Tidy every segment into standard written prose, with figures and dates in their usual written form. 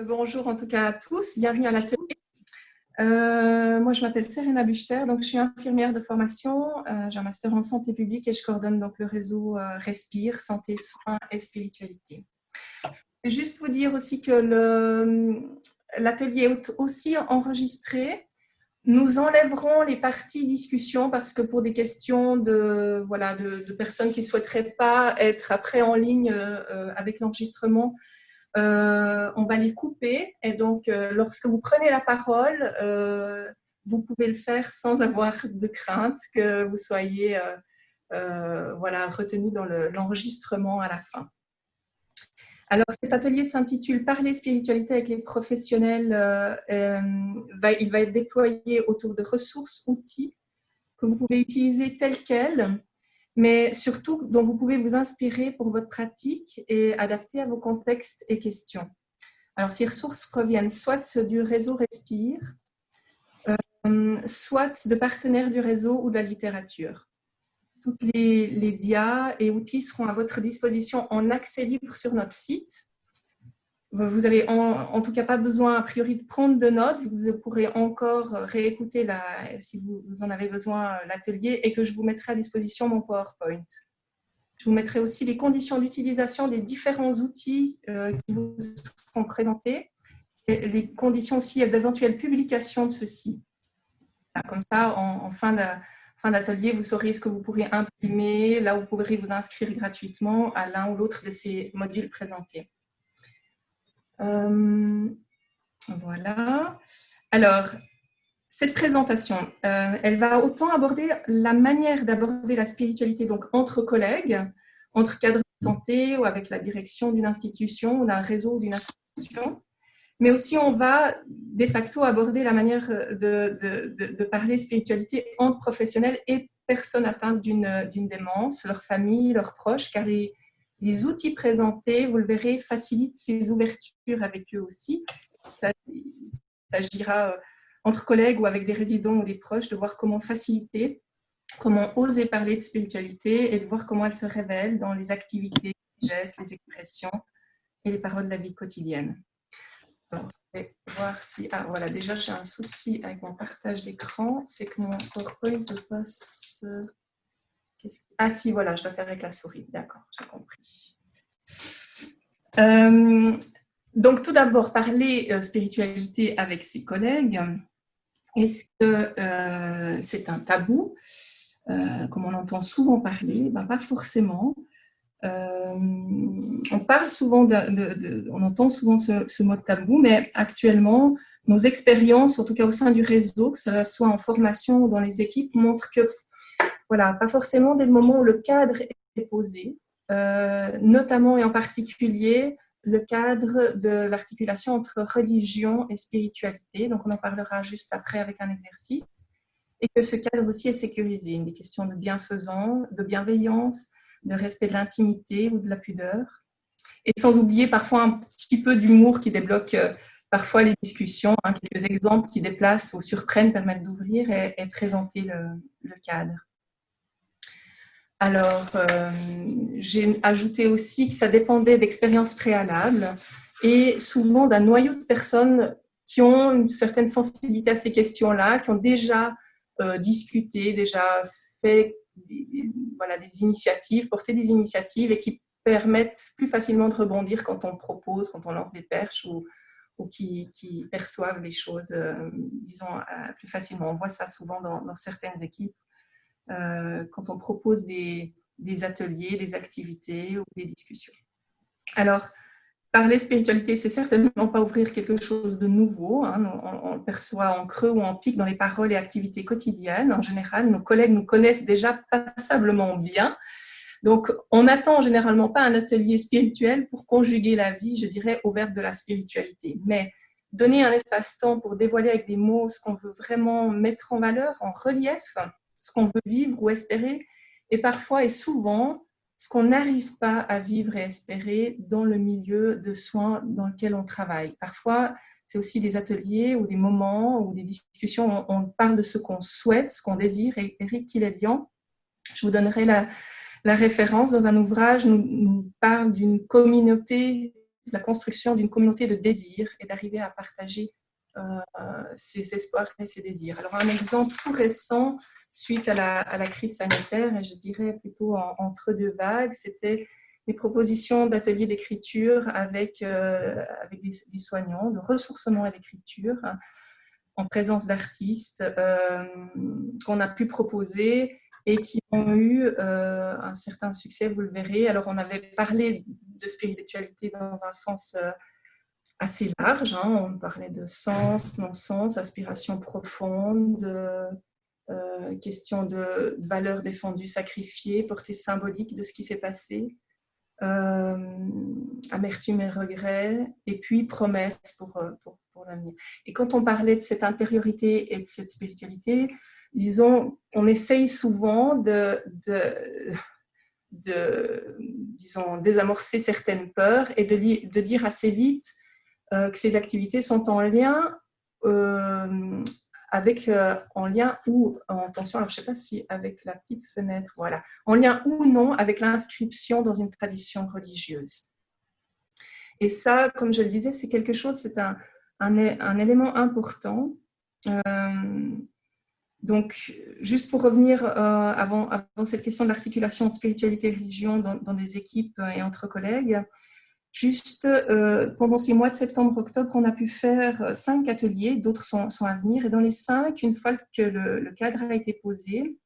Bonjour en tout cas à tous, bienvenue à l'atelier. Moi je m'appelle Serena Buchter, donc je suis infirmière de formation, j'ai un master en santé publique et je coordonne donc le réseau Respire, santé, soins et spiritualité. Et juste vous dire aussi que l'atelier est aussi enregistré. Nous enlèverons les parties discussion parce que pour des questions de personnes qui ne souhaiteraient pas être après en ligne avec l'enregistrement, on va les couper. Et donc, lorsque vous prenez la parole, vous pouvez le faire sans avoir de crainte que vous soyez retenu dans l'enregistrement à la fin. Alors, cet atelier s'intitule « Parler spiritualité avec les professionnels ». Il va être déployé autour de ressources, outils que vous pouvez utiliser tels quels, mais surtout dont vous pouvez vous inspirer pour votre pratique et adapter à vos contextes et questions. Alors, ces ressources proviennent soit du réseau Respire, soit de partenaires du réseau ou de la littérature. Toutes les dias et outils seront à votre disposition en accès libre sur notre site. Vous n'avez en tout cas pas besoin a priori de prendre de notes. Vous pourrez encore réécouter si vous en avez besoin l'atelier et que je vous mettrai à disposition mon PowerPoint. Je vous mettrai aussi les conditions d'utilisation des différents outils qui vous seront présentés et les conditions aussi d'éventuelle publication de ceux-ci. Comme ça, en fin d'atelier, vous saurez ce que vous pourrez imprimer, là où vous pourrez vous inscrire gratuitement à l'un ou l'autre de ces modules présentés. Voilà. Alors, cette présentation, elle va autant aborder la manière d'aborder la spiritualité donc entre collègues, entre cadres de santé ou avec la direction d'une institution ou d'un réseau ou d'une association, mais aussi on va de facto aborder la manière de parler spiritualité entre professionnels et personnes atteintes d'une démence, leur famille, leurs proches, car les outils présentés, vous le verrez, facilitent ces ouvertures avec eux aussi. Il s'agira entre collègues ou avec des résidents ou des proches de voir comment faciliter, comment oser parler de spiritualité et de voir comment elle se révèle dans les activités, les gestes, les expressions et les paroles de la vie quotidienne. Alors, je vais voir si... Ah voilà, déjà j'ai un souci avec mon partage d'écran, c'est que mon PowerPoint ne passe... Ah si, voilà, je dois faire avec la souris. D'accord, j'ai compris. Donc, tout d'abord, parler spiritualité avec ses collègues. Est-ce que c'est un tabou, comme on entend souvent parler? Ben, pas forcément. On parle souvent, on entend souvent ce mot de tabou, mais actuellement, nos expériences, en tout cas au sein du réseau, que ce soit en formation ou dans les équipes, montrent que voilà, pas forcément dès le moment où le cadre est posé, notamment et en particulier le cadre de l'articulation entre religion et spiritualité. Donc, on en parlera juste après avec un exercice. Et que ce cadre aussi est sécurisé. Des questions de bienfaisance, de bienveillance, de respect de l'intimité ou de la pudeur. Et sans oublier parfois un petit peu d'humour qui débloque parfois les discussions. Quelques exemples qui déplacent ou surprennent permettent d'ouvrir et présenter le cadre. Alors, j'ai ajouté aussi que ça dépendait d'expériences préalables et souvent d'un noyau de personnes qui ont une certaine sensibilité à ces questions-là, qui ont déjà discuté, déjà fait des initiatives, porté des initiatives et qui permettent plus facilement de rebondir quand on propose, quand on lance des perches ou qui perçoivent les choses, disons, plus facilement. On voit ça souvent dans certaines équipes. Quand on propose des ateliers, des activités ou des discussions. Alors, parler spiritualité, c'est certainement pas ouvrir quelque chose de nouveau. On le perçoit en creux ou en pic dans les paroles et activités quotidiennes. En général, nos collègues nous connaissent déjà passablement bien. Donc, on n'attend généralement pas un atelier spirituel pour conjuguer la vie, je dirais, au verbe de la spiritualité. Mais donner un espace-temps pour dévoiler avec des mots ce qu'on veut vraiment mettre en valeur, en relief, ce qu'on veut vivre ou espérer, et parfois et souvent, ce qu'on n'arrive pas à vivre et espérer dans le milieu de soins dans lequel on travaille. Parfois, c'est aussi des ateliers ou des moments ou des discussions où on parle de ce qu'on souhaite, ce qu'on désire. Et Eric Kilelian, je vous donnerai la référence, dans un ouvrage, nous parle d'une communauté la construction d'une communauté de désir et d'arriver à partager ses espoirs et ses désirs. Alors, un exemple tout récent, suite à la crise sanitaire, et je dirais plutôt entre deux vagues, c'était des propositions d'ateliers d'écriture avec des soignants, de ressourcement et d'écriture, en présence d'artistes qu'on a pu proposer et qui ont eu un certain succès, vous le verrez. Alors, on avait parlé de spiritualité dans un sens assez large, hein. On parlait de sens, non-sens, aspiration profonde, question de valeurs défendues, sacrifiées, portée symbolique de ce qui s'est passé, amertume et regret, et puis promesse pour l'avenir. Et quand on parlait de cette intériorité et de cette spiritualité, disons, on essaye souvent disons, désamorcer certaines peurs et de dire assez vite que ces activités sont en lien en lien ou, attention, alors je ne sais pas si avec la petite fenêtre, voilà, en lien ou non avec l'inscription dans une tradition religieuse. Et ça, comme je le disais, c'est quelque chose, c'est un élément important. Donc, juste pour revenir avant cette question de l'articulation de spiritualité et religion dans des équipes et entre collègues, juste pendant ces mois de septembre-octobre, on a pu faire 5 ateliers, d'autres sont à venir. Et dans les 5, une fois que le cadre a été posé,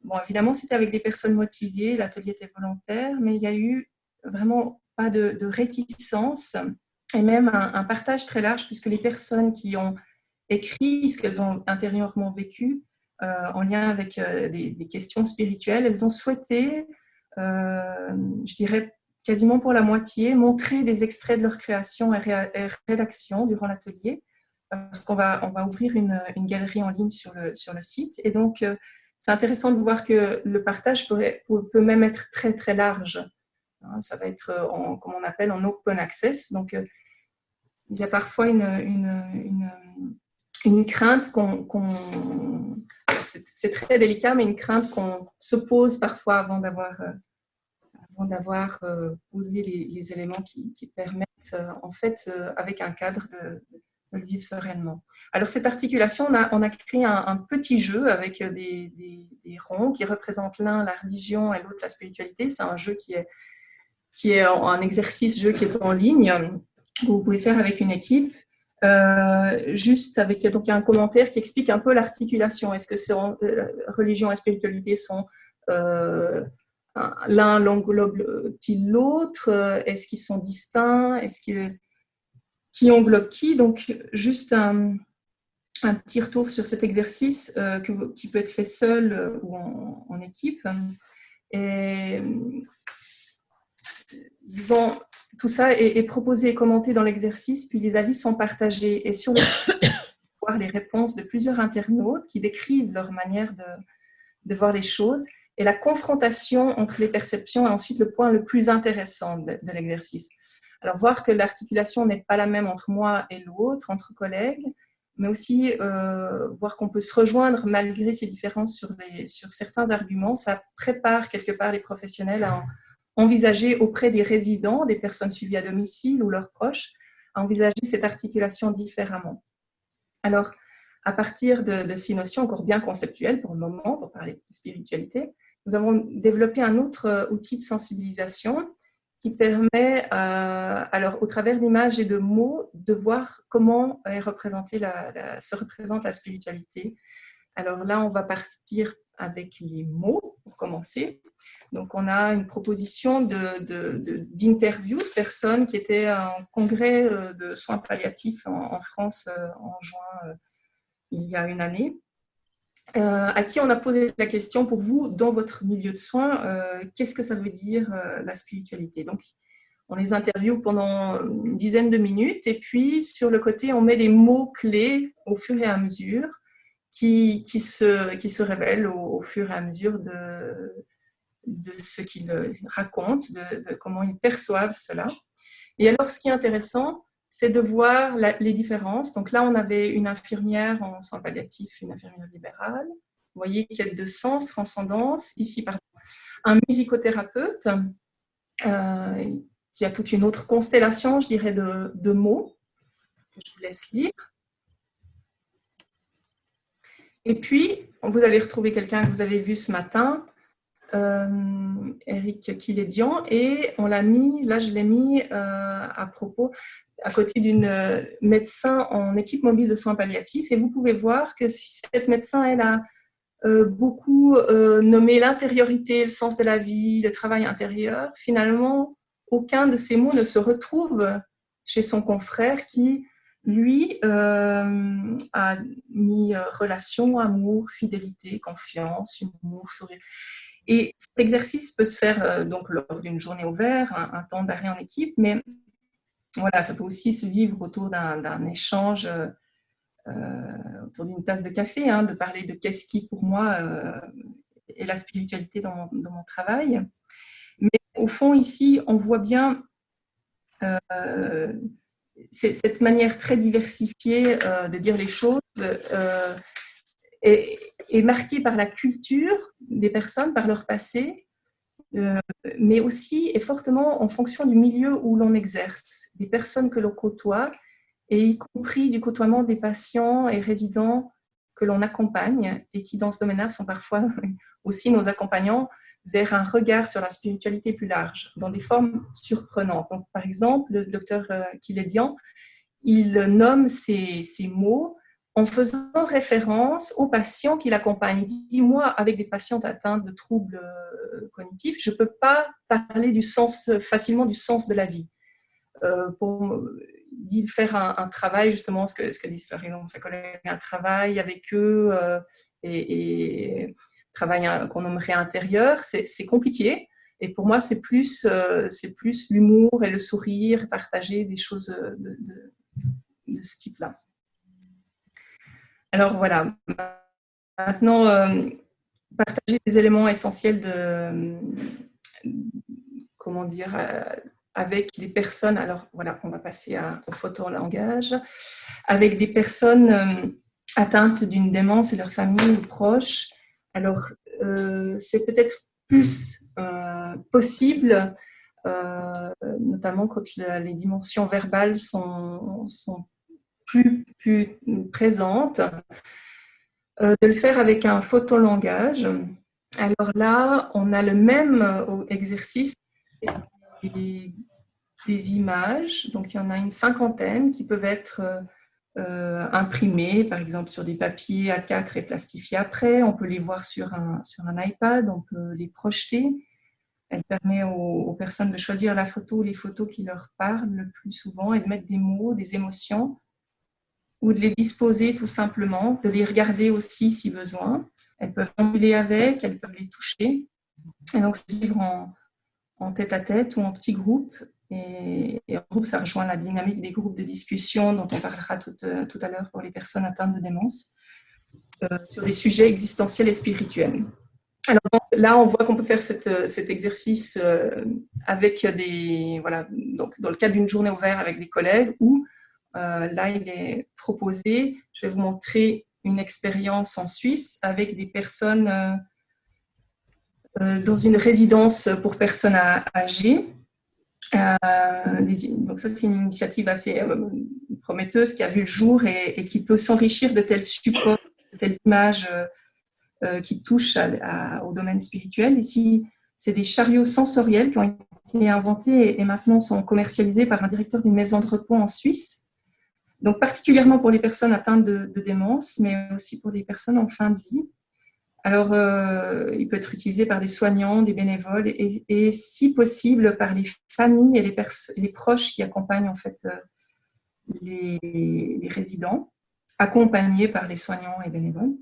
bon, évidemment, c'était avec des personnes motivées, l'atelier était volontaire, mais il y a eu vraiment pas de réticence et même un partage très large, puisque les personnes qui ont écrit ce qu'elles ont intérieurement vécu en lien avec des questions spirituelles, elles ont souhaité, je dirais, quasiment pour la moitié, montrer des extraits de leur création et rédaction durant l'atelier, parce qu'on va ouvrir une galerie en ligne sur le site. Et donc, c'est intéressant de voir que le partage peut même être très, très large. Ça va être, comme on appelle, en open access. Donc, il y a parfois une crainte c'est très délicat, mais une crainte qu'on se pose parfois avant d'avoir posé les éléments qui permettent, en fait, avec un cadre, de le vivre sereinement. Alors, cette articulation, on a créé un petit jeu avec des ronds qui représentent l'un la religion et l'autre la spiritualité. C'est un jeu qui est un exercice-jeu qui est en ligne, que vous pouvez faire avec une équipe. Juste avec donc un commentaire qui explique un peu l'articulation. Est-ce que religion et spiritualité sont l'un l'englobe-t-il l'autre? Est-ce qu'ils sont distincts? Qui englobe qui? Donc, juste un petit retour sur cet exercice qui peut être fait seul ou en équipe. Et, disons, tout ça est proposé et commenté dans l'exercice, puis les avis sont partagés. Et sur le voir les réponses de plusieurs internautes qui décrivent leur manière de voir les choses. Et la confrontation entre les perceptions est ensuite le point le plus intéressant de l'exercice. Alors, voir que l'articulation n'est pas la même entre moi et l'autre, entre collègues, mais aussi voir qu'on peut se rejoindre malgré ces différences sur certains arguments, ça prépare quelque part les professionnels à envisager auprès des résidents, des personnes suivies à domicile ou leurs proches, à envisager cette articulation différemment. Alors, à partir de ces notions encore bien conceptuelles pour le moment, pour parler de spiritualité, nous avons développé un autre outil de sensibilisation qui permet, alors, au travers d'images et de mots, de voir comment se représente la spiritualité. Alors là, on va partir avec les mots pour commencer. Donc, on a une proposition d'interview de personnes qui étaient en congrès de soins palliatifs en France en juin il y a une année, à qui on a posé la question pour vous, dans votre milieu de soins, qu'est-ce que ça veut dire la spiritualité? Donc, on les interviewe pendant une dizaine de minutes et puis sur le côté, on met des mots-clés au fur et à mesure qui se révèlent au fur et à mesure de ce qu'ils racontent, de comment ils perçoivent cela. Et alors, ce qui est intéressant, c'est de voir les différences. Donc là, on avait une infirmière en soins palliatifs, une infirmière libérale. Vous voyez, quête de sens, transcendance. Ici, pardon, un musicothérapeute il y a toute une autre constellation, je dirais, de mots que je vous laisse lire. Et puis, vous allez retrouver quelqu'un que vous avez vu ce matin, Eric Kilédian, et on l'a mis, là je l'ai mis à côté d'une médecin en équipe mobile de soins palliatifs, et vous pouvez voir que si cette médecin, elle a beaucoup nommé l'intériorité, le sens de la vie, le travail intérieur, finalement, aucun de ces mots ne se retrouve chez son confrère qui, lui, a mis relation, amour, fidélité, confiance, humour, sourire. Et cet exercice peut se faire donc lors d'une journée au vert, un temps d'arrêt en équipe, mais voilà, ça peut aussi se vivre autour d'un échange, autour d'une tasse de café, hein, de parler de qu'est-ce qui, pour moi, est la spiritualité dans mon travail. Mais au fond, ici, on voit bien cette manière très diversifiée de dire les choses est marquée par la culture des personnes, par leur passé, mais aussi et fortement en fonction du milieu où l'on exerce, des personnes que l'on côtoie, et y compris du côtoiement des patients et résidents que l'on accompagne et qui, dans ce domaine-là, sont parfois aussi nos accompagnants vers un regard sur la spiritualité plus large, dans des formes surprenantes. Donc, par exemple, le docteur Kilédian, il nomme ces mots en faisant référence aux patients qu'il accompagne. Il dit, moi, avec des patientes atteintes de troubles cognitifs, je ne peux pas parler facilement du sens de la vie. Pour faire un travail, justement, ce que dit par exemple sa collègue, un travail avec eux et travail qu'on nommerait intérieur, c'est compliqué. Et pour moi, c'est plus l'humour et le sourire, partager des choses de ce type-là. Alors voilà, maintenant, partager des éléments essentiels comment dire, avec des personnes, alors voilà, on va passer au photolangage, avec des personnes atteintes d'une démence et leur famille ou proches. Alors, c'est peut-être plus possible, notamment quand les dimensions verbales sont plus présentes, de le faire avec un photolangage. Alors là, on a le même exercice, des images, donc il y en a une cinquantaine qui peuvent être imprimées, par exemple sur des papiers A4 et plastifiés après. On peut les voir sur un iPad, on peut les projeter. Elle permet aux personnes de choisir la photo, les photos qui leur parlent le plus souvent, et de mettre des mots, des émotions, ou de les disposer tout simplement, de les regarder aussi si besoin. Elles peuvent formuler avec, elles peuvent les toucher. Et donc, se vivre en tête-à-tête ou en petits groupes. Et en groupe, ça rejoint la dynamique des groupes de discussion dont on parlera tout à l'heure pour les personnes atteintes de démence, sur des sujets existentiels et spirituels. Alors là, on voit qu'on peut faire cet exercice avec voilà, donc dans le cadre d'une journée ouverte avec des collègues, ou là, il est proposé, je vais vous montrer une expérience en Suisse avec des personnes dans une résidence pour personnes âgées. Donc ça, c'est une initiative assez prometteuse qui a vu le jour et qui peut s'enrichir de tels supports, de telles images qui touchent au domaine spirituel. Ici, c'est des chariots sensoriels qui ont été inventés et maintenant sont commercialisés par un directeur d'une maison de repos en Suisse. Donc particulièrement pour les personnes atteintes de démence, mais aussi pour des personnes en fin de vie. Alors, il peut être utilisé par des soignants, des bénévoles et si possible par les familles et les proches qui accompagnent en fait les résidents, accompagnés par les soignants et bénévoles.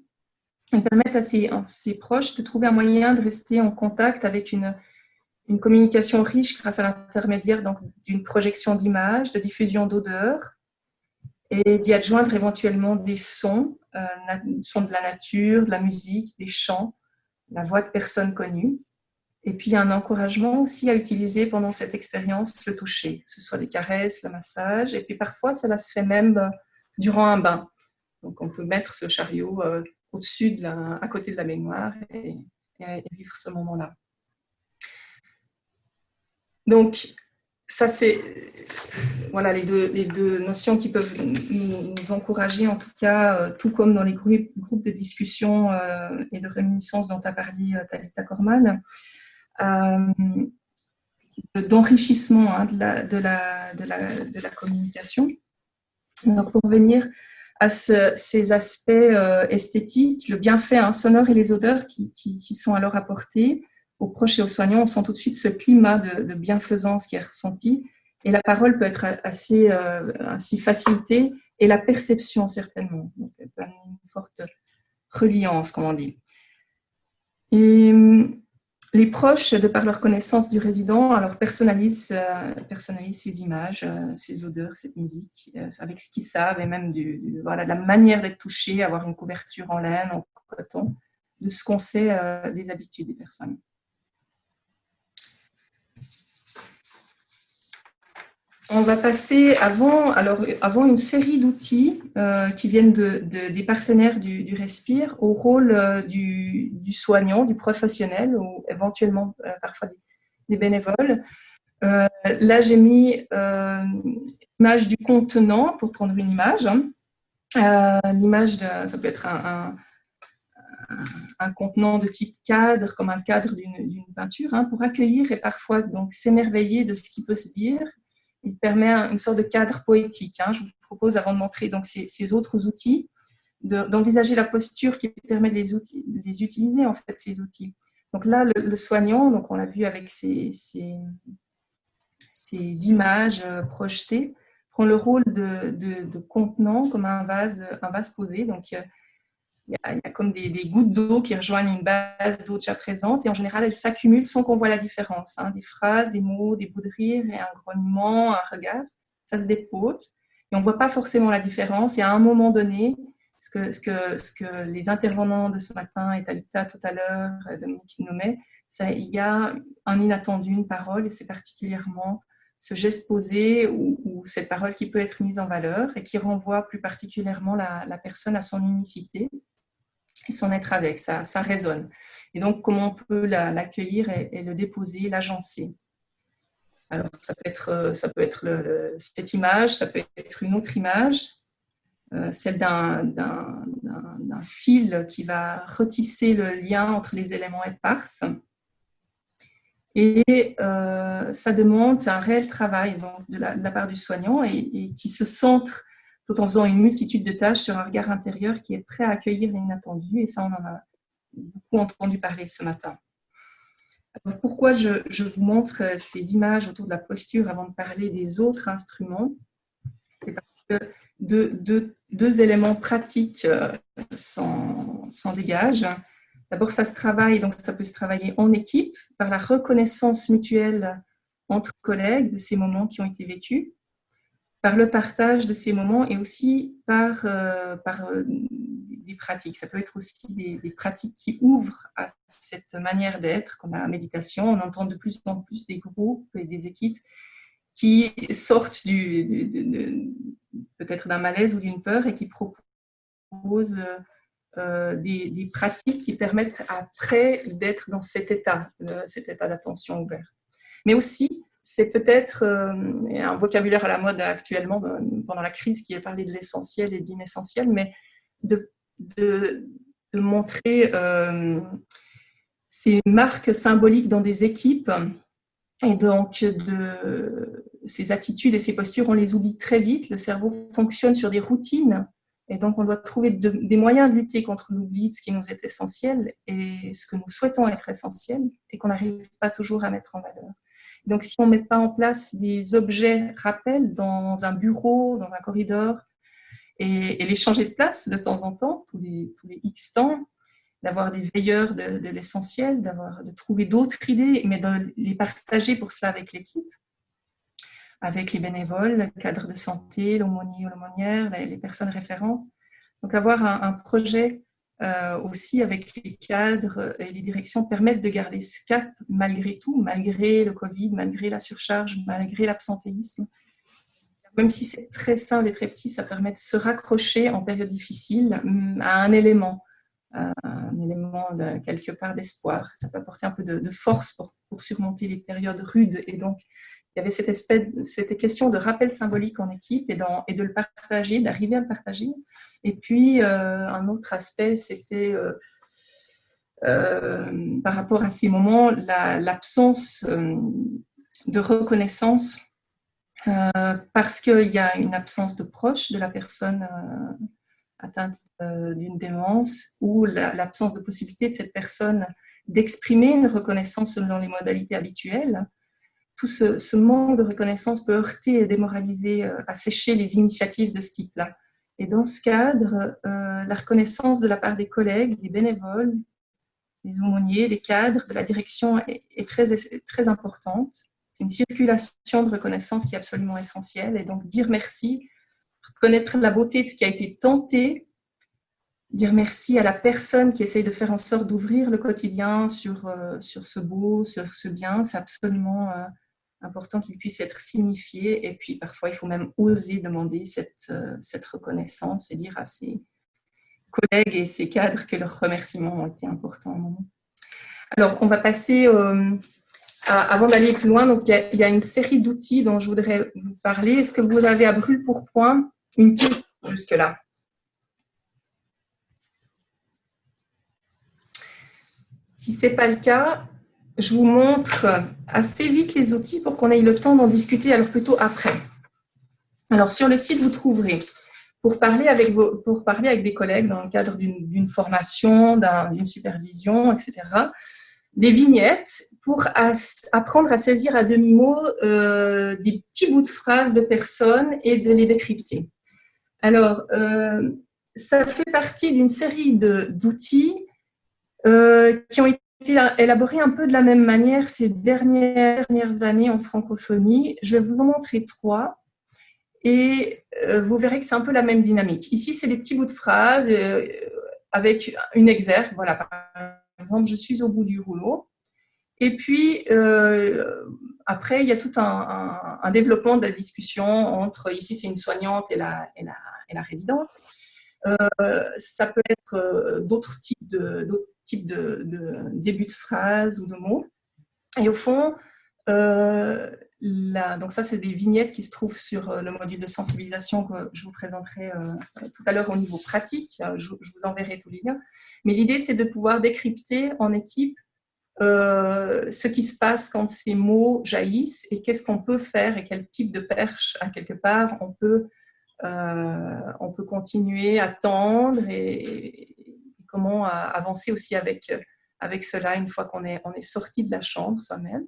Ils permettent à ces proches de trouver un moyen de rester en contact avec une communication riche grâce à l'intermédiaire d'une projection d'images, de diffusion d'odeurs, et d'y adjoindre éventuellement des sons de la nature, de la musique, des chants, la voix de personnes connues. Et puis, il y a un encouragement aussi à utiliser pendant cette expérience le toucher, que ce soit des caresses, le massage, et puis parfois, cela se fait même durant un bain. Donc, on peut mettre ce chariot au-dessus, à côté de la baignoire et vivre ce moment-là. Donc, ça, c'est voilà, les deux notions qui peuvent nous encourager, en tout cas, tout comme dans les groupes de discussion et de réminiscence dont a parlé Thalita Corman, d'enrichissement hein, de la communication. Donc, pour revenir à ces aspects esthétiques, le bienfait hein, sonore et les odeurs qui sont alors apportés aux proches et aux soignants, on sent tout de suite ce climat de bienfaisance qui est ressenti. Et la parole peut être ainsi facilitée, et la perception certainement. Donc, elle peut amener une forte reliance, comme on dit. Et les proches, de par leur connaissance du résident, alors personnalisent ces images, ces odeurs, cette musique, avec ce qu'ils savent, et même voilà, de la manière d'être touché, avoir une couverture en laine, en coton, de ce qu'on sait des habitudes des personnes. On va passer avant une série d'outils qui viennent des partenaires du Respire au rôle du soignant, du professionnel ou éventuellement parfois des bénévoles. Là, j'ai mis l'image du contenant pour prendre une image. L'image, ça peut être un contenant de type cadre, comme un cadre d'une peinture, hein, pour accueillir et parfois donc s'émerveiller de ce qui peut se dire. Il permet une sorte de cadre poétique. Hein. Je vous propose, avant de montrer donc, ces autres outils, d'envisager la posture qui permet de les utiliser, en fait, ces outils. Donc là, le soignant, donc on l'a vu avec ces images projetées, prend le rôle de contenant, comme un vase posé. Donc, il y a comme des gouttes d'eau qui rejoignent une base d'eau déjà présente, et en général, elles s'accumulent sans qu'on voit la différence. Hein. Des phrases, des mots, des bouts de rire, et un grognement, un regard, ça se dépose. Et on ne voit pas forcément la différence. Et à un moment donné, ce que les intervenants de ce matin, et Thalita tout à l'heure, Dominique nommait, il y a un inattendu, une parole, et c'est particulièrement ce geste posé ou cette parole qui peut être mise en valeur et qui renvoie plus particulièrement la personne à son unicité et son être avec, ça résonne. Et donc, comment on peut l'accueillir et le déposer, l'agencer. Alors, ça peut être cette image, ça peut être une autre image, celle d'un fil qui va retisser le lien entre les éléments éparses. Et ça demande, c'est un réel travail donc, de la part du soignant et qui se centre tout en faisant une multitude de tâches sur un regard intérieur qui est prêt à accueillir l'inattendu. Et ça, on en a beaucoup entendu parler ce matin. Alors, pourquoi je vous montre ces images autour de la posture avant de parler des autres instruments? C'est parce que deux éléments pratiques s'en dégagent. D'abord, ça se travaille, donc ça peut se travailler en équipe, par la reconnaissance mutuelle entre collègues de ces moments qui ont été vécus, par le partage de ces moments et aussi par des pratiques. Ça peut être aussi des pratiques qui ouvrent à cette manière d'être, comme la méditation. On entend de plus en plus des groupes et des équipes qui sortent peut-être d'un malaise ou d'une peur et qui proposent des pratiques qui permettent après d'être dans cet état d'attention ouvert. Mais aussi, c'est peut-être un vocabulaire à la mode actuellement pendant la crise qui est parlé de l'essentiel et de l'inessentiel, mais de montrer ces marques symboliques dans des équipes et donc ces attitudes et ces postures, on les oublie très vite. Le cerveau fonctionne sur des routines. Et donc, on doit trouver des moyens de lutter contre l'oubli de ce qui nous est essentiel et ce que nous souhaitons être essentiel et qu'on n'arrive pas toujours à mettre en valeur. Donc, si on ne met pas en place des objets rappels dans un bureau, dans un corridor, et les changer de place de temps en temps, tous les X temps, d'avoir des veilleurs de l'essentiel, de trouver d'autres idées, mais de les partager pour cela avec l'équipe, avec les bénévoles, le cadre de santé, l'aumônier ou l'aumônière, les personnes référentes. Donc avoir un projet aussi avec les cadres et les directions permettent de garder ce cap malgré tout, malgré le Covid, malgré la surcharge, malgré l'absentéisme. Même si c'est très simple et très petit, ça permet de se raccrocher en période difficile à un élément de, quelque part d'espoir. Ça peut apporter un peu de force pour surmonter les périodes rudes et donc y avait cette question de rappel symbolique en équipe et de le partager, d'arriver à le partager. Et puis, un autre aspect, c'était par rapport à ces moments, l'absence de reconnaissance parce qu'il y a une absence de proche de la personne atteinte d'une démence ou l'absence de possibilité de cette personne d'exprimer une reconnaissance selon les modalités habituelles. Tout ce manque de reconnaissance peut heurter et démoraliser, assécher les initiatives de ce type-là. Et dans ce cadre, la reconnaissance de la part des collègues, des bénévoles, des aumôniers, des cadres, de la direction est très importante. C'est une circulation de reconnaissance qui est absolument essentielle. Et donc, dire merci, reconnaître la beauté de ce qui a été tenté, dire merci à la personne qui essaye de faire en sorte d'ouvrir le quotidien sur ce beau, sur ce bien, c'est absolument important qu'il puisse être signifié. Et puis, parfois, il faut même oser demander cette reconnaissance et dire à ses collègues et ses cadres que leurs remerciements ont été importants. Alors, on va passer, avant d'aller plus loin, donc il y a une série d'outils dont je voudrais vous parler. Est-ce que vous avez à brûle pour point une question jusque-là? Si ce n'est pas le cas, je vous montre assez vite les outils pour qu'on ait le temps d'en discuter, alors plutôt après. Alors, sur le site, vous trouverez, pour parler avec des collègues dans le cadre d'une formation, d'une supervision, etc., des vignettes pour apprendre à saisir à demi-mot des petits bouts de phrases de personnes et de les décrypter. Alors, ça fait partie d'une série d'outils qui ont été élaborés un peu de la même manière ces dernières années en francophonie. Je vais vous en montrer 3 et vous verrez que c'est un peu la même dynamique. Ici, c'est des petits bouts de phrases avec une exergue. Voilà, par exemple, je suis au bout du rouleau. Et puis, après, il y a tout un développement de la discussion entre, ici, c'est une soignante et la résidente. Ça peut être d'autres types de début de phrases ou de mots. Et au fond, donc ça, c'est des vignettes qui se trouvent sur le module de sensibilisation que je vous présenterai tout à l'heure au niveau pratique. Je vous enverrai tous les liens. Mais l'idée, c'est de pouvoir décrypter en équipe ce qui se passe quand ces mots jaillissent et qu'est-ce qu'on peut faire et quel type de perche, à quelque part, on peut continuer à tendre et comment avancer aussi avec cela une fois qu'on est sorti de la chambre soi-même.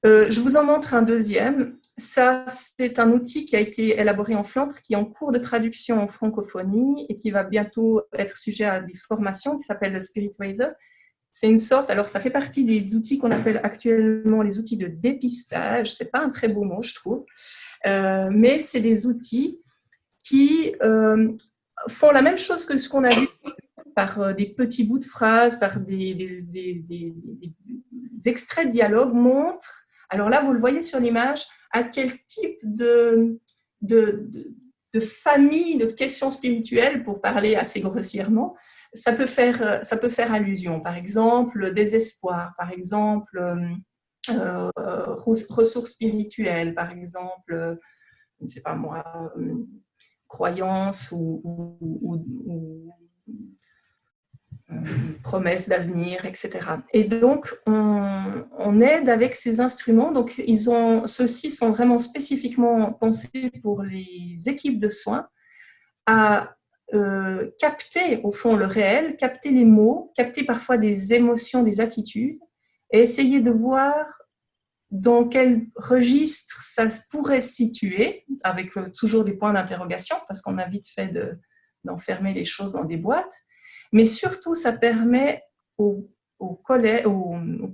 Je vous en montre un deuxième. Ça, c'est un outil qui a été élaboré en Flandre, qui est en cours de traduction en francophonie et qui va bientôt être sujet à des formations, qui s'appelle le Spiritweiser. C'est une sorte, alors ça fait partie des outils qu'on appelle actuellement les outils de dépistage. C'est pas un très beau mot, je trouve, mais c'est des outils qui font la même chose que ce qu'on a vu par des petits bouts de phrases, par des extraits de dialogue, montrent, alors là, vous le voyez sur l'image, à quel type de famille de questions spirituelles, pour parler assez grossièrement, ça peut faire allusion. Par exemple, désespoir, par exemple, ressources spirituelles, par exemple, je ne sais pas moi, croyances ou promesses d'avenir, etc. Et donc, on aide avec ces instruments. Donc, ceux-ci sont vraiment spécifiquement pensés pour les équipes de soins à capter, au fond, le réel, capter les mots, capter parfois des émotions, des attitudes, et essayer de voir dans quel registre ça pourrait se situer, avec toujours des points d'interrogation, parce qu'on a vite fait d'enfermer les choses dans des boîtes. Mais surtout, ça permet au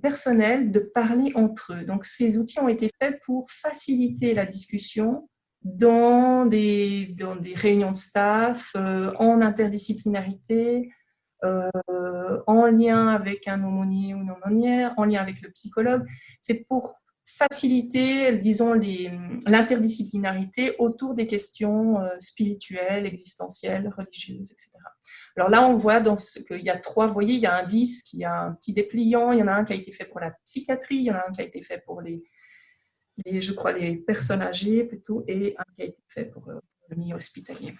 personnel de parler entre eux. Donc, ces outils ont été faits pour faciliter la discussion dans des réunions de staff, en interdisciplinarité, en lien avec un aumônier ou une aumônière, en lien avec le psychologue. C'est pour faciliter, disons, l'interdisciplinarité autour des questions spirituelles, existentielles, religieuses, etc. Alors là, on voit qu'il y a 3, vous voyez, il y a un disque, il y a un petit dépliant, il y en a un qui a été fait pour la psychiatrie, il y en a un qui a été fait pour les je crois, les personnes âgées plutôt, et un qui a été fait pour le milieu hospitalier.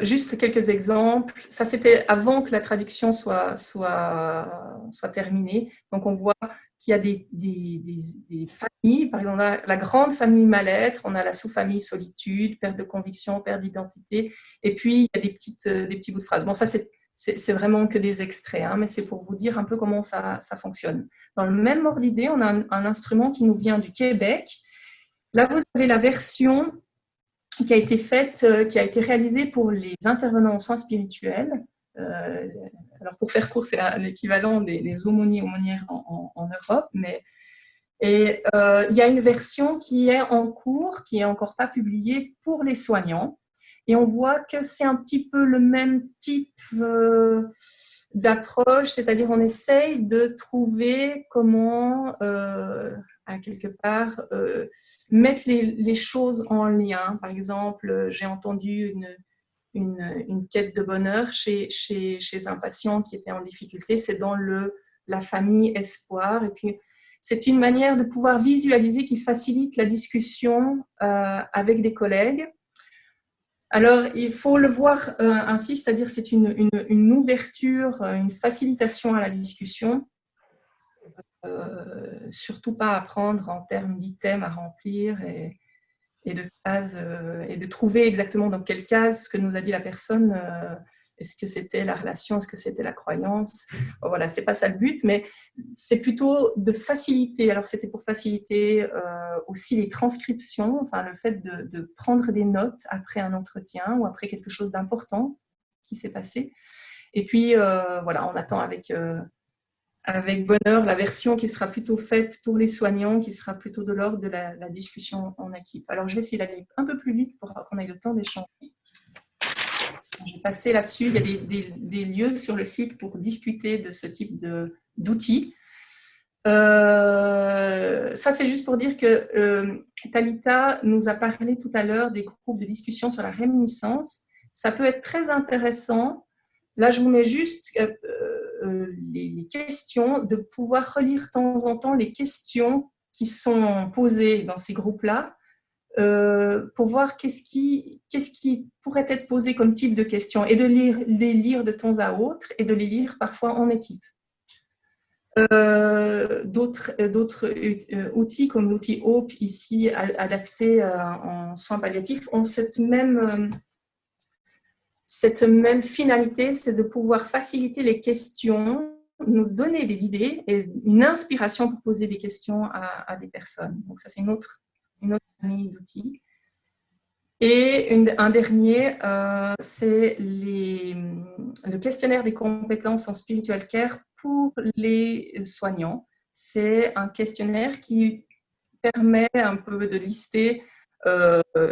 Juste quelques exemples. Ça, c'était avant que la traduction soit terminée. Donc, on voit qu'il y a des familles. Par exemple, la grande famille mal-être, on a la sous-famille solitude, perte de conviction, perte d'identité. Et puis, il y a des petits bouts de phrases. Bon, ça, c'est vraiment que des extraits, hein, mais c'est pour vous dire un peu comment ça fonctionne. Dans le même ordre d'idée, on a un instrument qui nous vient du Québec. Là, vous avez la version qui a été faite, qui a été réalisée pour les intervenants en soins spirituels. Alors, pour faire court, c'est l'équivalent des aumônières en Europe, il y a une version qui est en cours, qui n'est encore pas publiée pour les soignants. Et on voit que c'est un petit peu le même type d'approche, c'est-à-dire on essaye de trouver comment, à quelque part, mettre les choses en lien. Par exemple, j'ai entendu une quête de bonheur chez un patient qui était en difficulté. C'est dans la famille espoir. Et puis, c'est une manière de pouvoir visualiser qui facilite la discussion avec des collègues. Alors, il faut le voir ainsi, c'est-à-dire c'est une ouverture, une facilitation à la discussion. Surtout pas apprendre en termes d'items à remplir et de cases, et de trouver exactement dans quelle case ce que nous a dit la personne. Est-ce que c'était la relation, est-ce que c'était la croyance? Bon, voilà, c'est pas ça le but, mais c'est plutôt de faciliter. Alors, c'était pour faciliter aussi les transcriptions, enfin le fait de prendre des notes après un entretien ou après quelque chose d'important qui s'est passé. Et puis, voilà, on attend avec bonheur la version qui sera plutôt faite pour les soignants, qui sera plutôt de l'ordre de la discussion en équipe. Alors, je vais essayer d'aller un peu plus vite pour qu'on ait le temps d'échanger. Je vais passer là-dessus. Il y a des lieux sur le site pour discuter de ce type d'outils. Ça, c'est juste pour dire que Talita nous a parlé tout à l'heure des groupes de discussion sur la réminiscence. Ça peut être très intéressant. Là, je vous mets juste les questions, de pouvoir relire de temps en temps les questions qui sont posées dans ces groupes-là, pour voir qu'est-ce qui pourrait être posé comme type de questions, et de les lire de temps à autre, et de les lire parfois en équipe. D'autres outils comme l'outil Hope, ici adapté en soins palliatifs, ont cette même finalité, c'est de pouvoir faciliter les questions, nous donner des idées et une inspiration pour poser des questions à des personnes. Donc ça, c'est une autre famille d'outils. Et un dernier, c'est le questionnaire des compétences en spiritual care pour les soignants. C'est un questionnaire qui permet un peu de lister,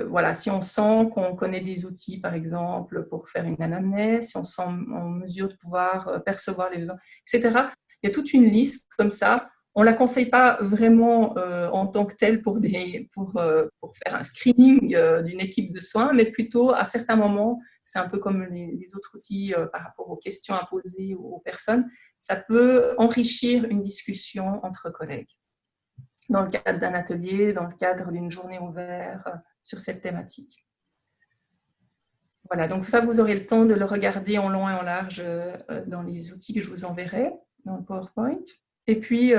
voilà, si on sent qu'on connaît des outils, par exemple, pour faire une anamnèse, si on sent en mesure de pouvoir percevoir les besoins, etc. Il y a toute une liste comme ça. On ne la conseille pas vraiment en tant que telle pour faire un screening d'une équipe de soins, mais plutôt à certains moments, c'est un peu comme les autres outils par rapport aux questions à poser aux personnes, ça peut enrichir une discussion entre collègues, dans le cadre d'un atelier, dans le cadre d'une journée ouverte sur cette thématique. Voilà, donc ça, vous aurez le temps de le regarder en long et en large dans les outils que je vous enverrai, dans le PowerPoint. Et puis,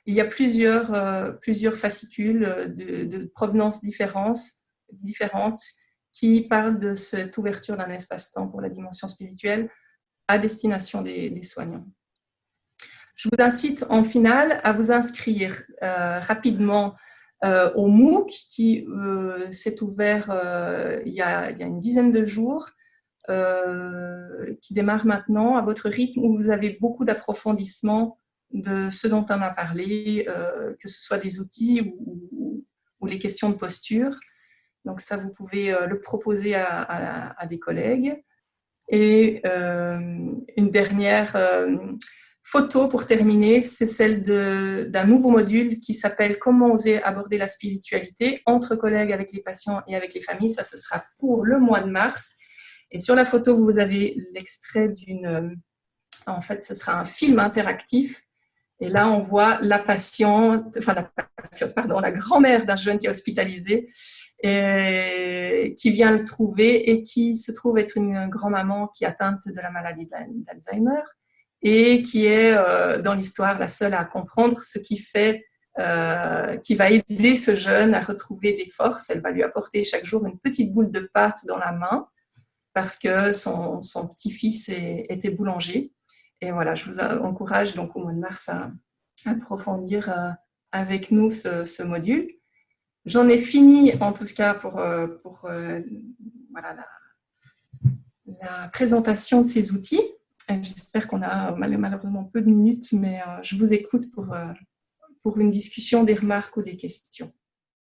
il y a plusieurs fascicules de provenance différentes qui parlent de cette ouverture d'un espace-temps pour la dimension spirituelle à destination des soignants. Je vous incite en finale à vous inscrire rapidement au MOOC qui s'est ouvert il y a une dizaine de jours, qui démarre maintenant à votre rythme, où vous avez beaucoup d'approfondissement de ce dont on a parlé, que ce soit des outils ou les questions de posture. Donc ça, vous pouvez le proposer à des collègues. Et une dernière photo pour terminer, c'est celle d'un nouveau module qui s'appelle « Comment oser aborder la spiritualité entre collègues, avec les patients et avec les familles ». Ça, ce sera pour le mois de mars. Et sur la photo, vous avez l'extrait en fait, ce sera un film interactif Et là, on voit la patiente, enfin la grand-mère d'un jeune qui est hospitalisé, et qui vient le trouver et qui se trouve être une grand-maman qui est atteinte de la maladie d'Alzheimer et qui est dans l'histoire la seule à comprendre ce qui fait, qui va aider ce jeune à retrouver des forces. Elle va lui apporter chaque jour une petite boule de pâte dans la main parce que son petit-fils était boulanger. Et voilà, je vous encourage donc au mois de mars à approfondir avec nous ce module. J'en ai fini en tout cas pour voilà, la présentation de ces outils. J'espère qu'on a malheureusement peu de minutes, mais je vous écoute pour une discussion, des remarques ou des questions.